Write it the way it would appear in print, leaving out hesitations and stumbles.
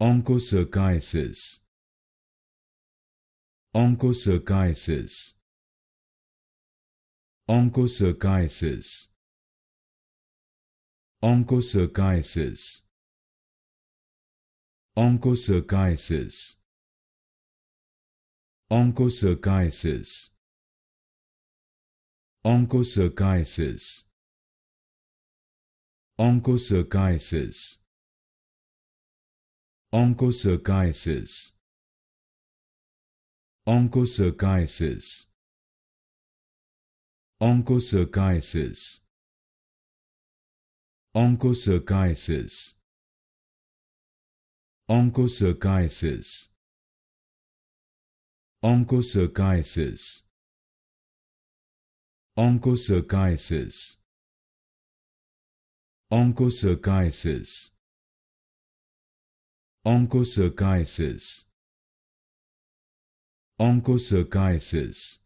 Onchocerciasis. Onchocerciasis. Onchocerciasis. Onchocerciasis. Onchocerciasis. Onchocerciasis. Onchocerciasis. Onchocerciasis. Onchocerciasis. Onchocerciasis. Onchocerciasis. Onchocerciasis. Onchocerciasis. Onchocerciasis. Onchocerciasis. Onchocerciasis. Onchocerciasis. Onchocerciasis.